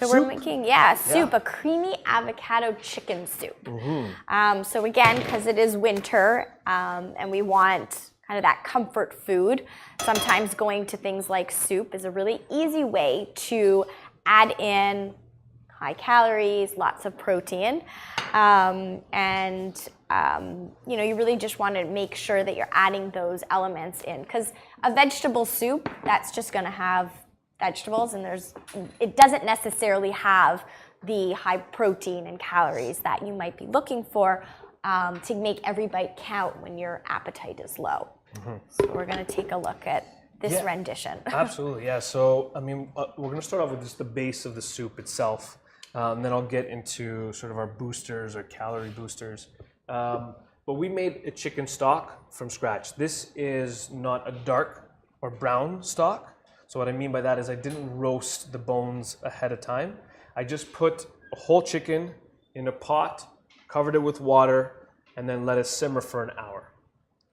So we're making, soup, a creamy avocado chicken soup. So again, because it is winter and we want kind of that comfort food, sometimes going to things like soup is a really easy way to add in high calories, lots of protein, you really just want to make sure that you're adding those elements in, because a vegetable soup, that's just going to have vegetables, and it doesn't necessarily have the high protein and calories that you might be looking for to make every bite count when your appetite is low. So we're going to take a look at this rendition. Absolutely, yeah. So, we're going to start off with just the base of the soup itself, and then I'll get into sort of our boosters or calorie boosters. But we made a chicken stock from scratch. This is not a dark or brown stock. So what I mean by that is I didn't roast the bones ahead of time. I just put a whole chicken in a pot, covered it with water, and then let it simmer for an hour.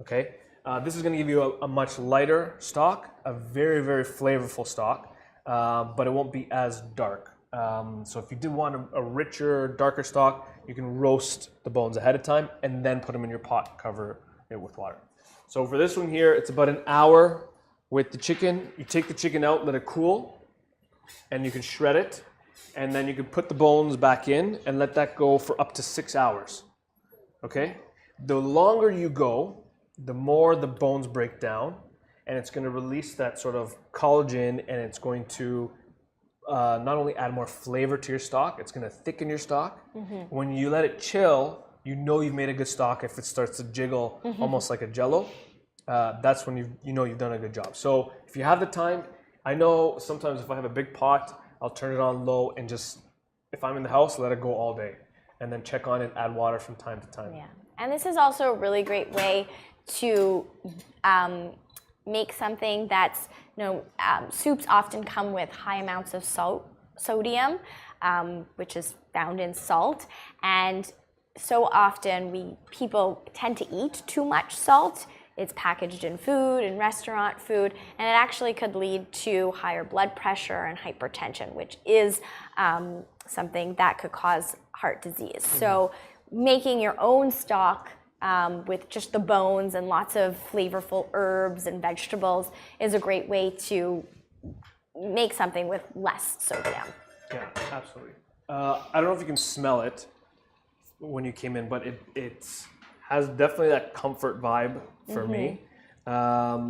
Okay? This is going to give you a much lighter stock, a very, very flavorful stock, but it won't be as dark. So if you do want a richer, darker stock, you can roast the bones ahead of time and then put them in your pot, cover it with water. So for this one here, it's about an hour with the chicken. You take the chicken out, let it cool, and you can shred it, and then you can put the bones back in and let that go for up to 6 hours. Okay? The longer you go, the more the bones break down, and it's going to release that sort of collagen, and it's going to not only add more flavor to your stock, it's going to thicken your stock. When you let it chill, you know you've made a good stock. If it starts to jiggle almost like a jello, that's when you know you've done a good job. So if you have the time, I know sometimes if I have a big pot, I'll turn it on low and just, if I'm in the house, let it go all day, and then check on it, add water from time to time. Yeah, and this is also a really great way to make something that's, soups often come with high amounts of sodium, which is found in salt, and so often people tend to eat too much salt. It's packaged in food and restaurant food, and it actually could lead to higher blood pressure and hypertension, which is something that could cause heart disease. So making your own stock with just the bones and lots of flavorful herbs and vegetables is a great way to make something with less sodium. Yeah, absolutely. I don't know if you can smell it when you came in, but it has definitely that comfort vibe for me.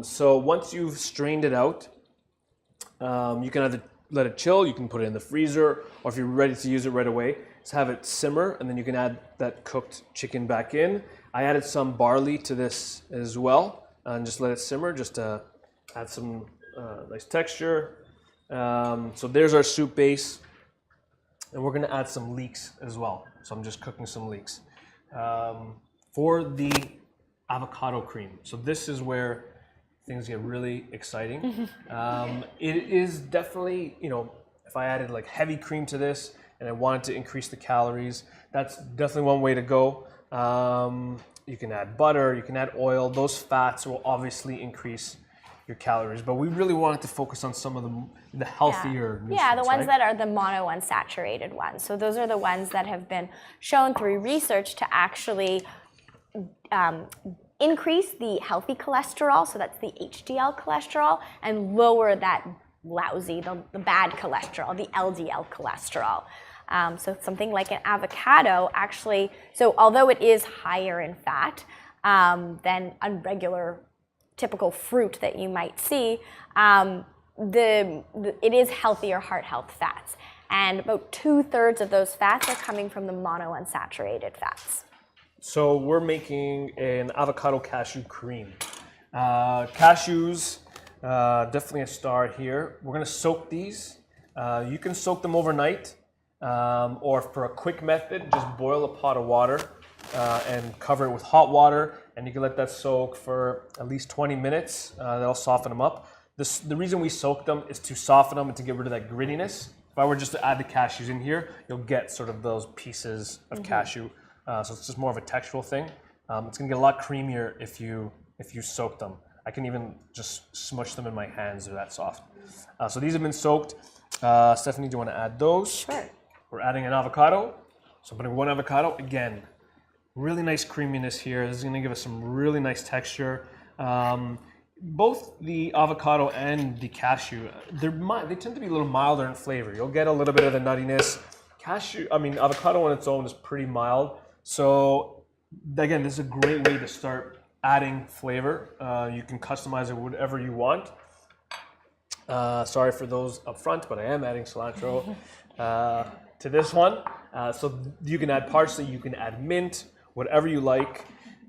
So once you've strained it out, you can either let it chill, you can put it in the freezer, or if you're ready to use it right away, just have it simmer, and then you can add that cooked chicken back in. I added some barley to this as well, and just let it simmer, just to add some nice texture. So there's our soup base, and we're gonna add some leeks as well. So I'm just cooking some leeks. For the avocado cream, so this is where things get really exciting. It is definitely, if I added like heavy cream to this and I wanted to increase the calories, that's definitely one way to go. You can add butter, you can add oil. Those fats will obviously increase your calories, but we really wanted to focus on some of the healthier nutrients. Yeah, the ones that are the monounsaturated ones. So those are the ones that have been shown through research to actually increase the healthy cholesterol, so that's the HDL cholesterol, and lower that lousy, the bad cholesterol, the LDL cholesterol. So something like an avocado actually, so although it is higher in fat than a regular typical fruit that you might see, it is healthier heart health fats. And about 2/3 of those fats are coming from the monounsaturated fats. So we're making an avocado cashew cream. Cashews, definitely a star here. We're gonna soak these. You can soak them overnight, or for a quick method, just boil a pot of water and cover it with hot water, and you can let that soak for at least 20 minutes. That'll soften them up. The reason we soak them is to soften them and to get rid of that grittiness. If I were just to add the cashews in here, you'll get sort of those pieces of cashew. So it's just more of a textural thing. It's gonna get a lot creamier if you soak them. I can even just smush them in my hands, they're that soft. So these have been soaked. Stephanie, do you want to add those? Sure. We're adding an avocado. So I'm putting 1 avocado. Again, really nice creaminess here. This is going to give us some really nice texture. Both the avocado and the cashew, they tend to be a little milder in flavor. You'll get a little bit of the nuttiness. Avocado on its own is pretty mild. So again, this is a great way to start adding flavor. You can customize it whatever you want. Sorry for those up front, but I am adding cilantro to this one. So you can add parsley, you can add mint, whatever you like.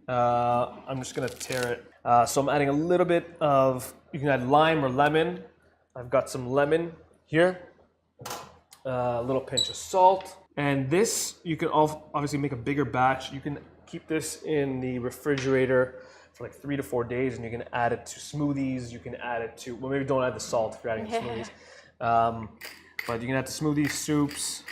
I'm just gonna tear it. So I'm adding a little bit of, you can add lime or lemon. I've got some lemon here. A little pinch of salt. And this, you can obviously make a bigger batch. You can keep this in the refrigerator for like 3 to 4 days, and you can add it to smoothies. You can add it to, well, maybe don't add the salt if you're adding to smoothies. But you can add to smoothies, soups.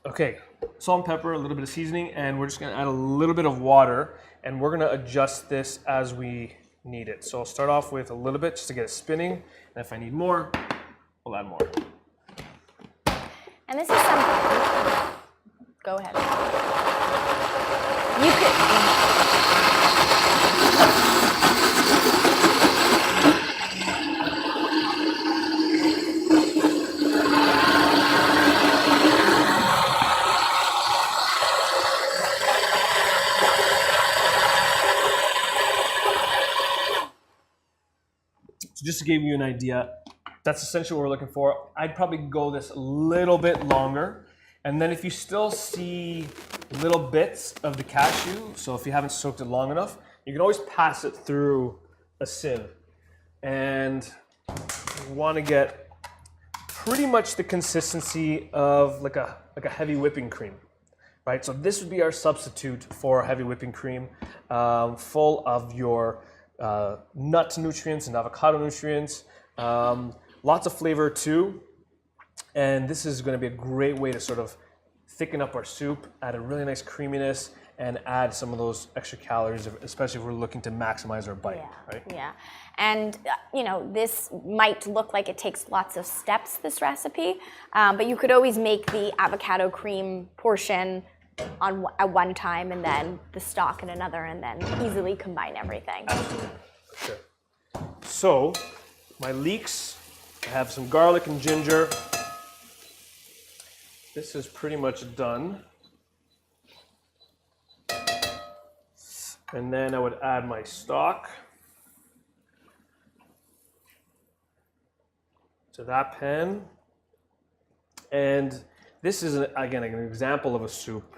Okay, salt and pepper, a little bit of seasoning, and we're just gonna add a little bit of water, and we're gonna adjust this as we need it. So I'll start off with a little bit just to get it spinning, and if I need more, we'll add more. And this is something, go ahead. You could, so just to give you an idea, that's essentially what we're looking for. I'd probably go this a little bit longer. And then if you still see little bits of the cashew, so if you haven't soaked it long enough, you can always pass it through a sieve. And you want to get pretty much the consistency of like a heavy whipping cream, right? So this would be our substitute for heavy whipping cream, full of your nut nutrients and avocado nutrients. Lots of flavor too, and this is going to be a great way to sort of thicken up our soup, add a really nice creaminess, and add some of those extra calories, especially if we're looking to maximize our bite, right? Yeah, and you know, this might look like it takes lots of steps, this recipe, but you could always make the avocado cream portion at one time, and then the stock in another, and then easily combine everything. Absolutely, for sure. So, my leeks, I have some garlic and ginger. This is pretty much done. And then I would add my stock to that pan. And this is, again, an example of a soup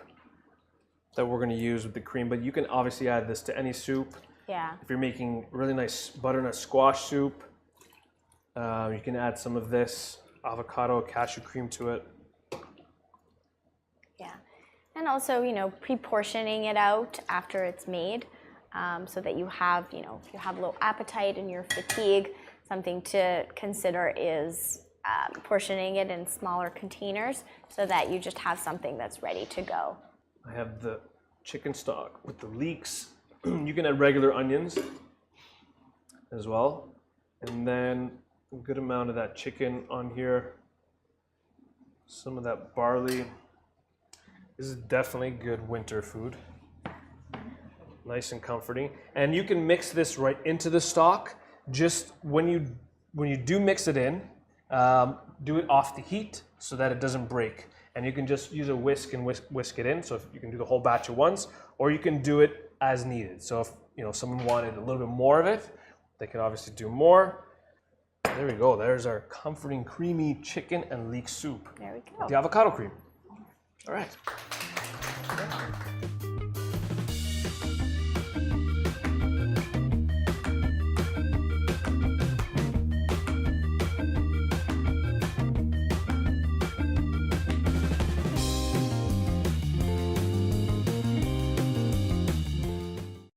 that we're going to use with the cream, but you can obviously add this to any soup. Yeah. If you're making really nice butternut squash soup, you can add some of this avocado cashew cream to it. Yeah, and also, you know, pre-portioning it out after it's made, so that you have, you know, if you have low appetite and you're fatigued, something to consider is portioning it in smaller containers so that you just have something that's ready to go. I have the chicken stock with the leeks. You can add regular onions as well, and then a good amount of that chicken on here, some of that barley. This is definitely good winter food. Nice and comforting. And you can mix this right into the stock. Just when you do mix it in, do it off the heat so that it doesn't break. And you can just use a whisk and whisk it in. So if you can do the whole batch at once, or you can do it as needed. So if someone wanted a little bit more of it, they can obviously do more. There we go. There's our comforting, creamy chicken and leek soup. There we go. With the avocado cream. All right.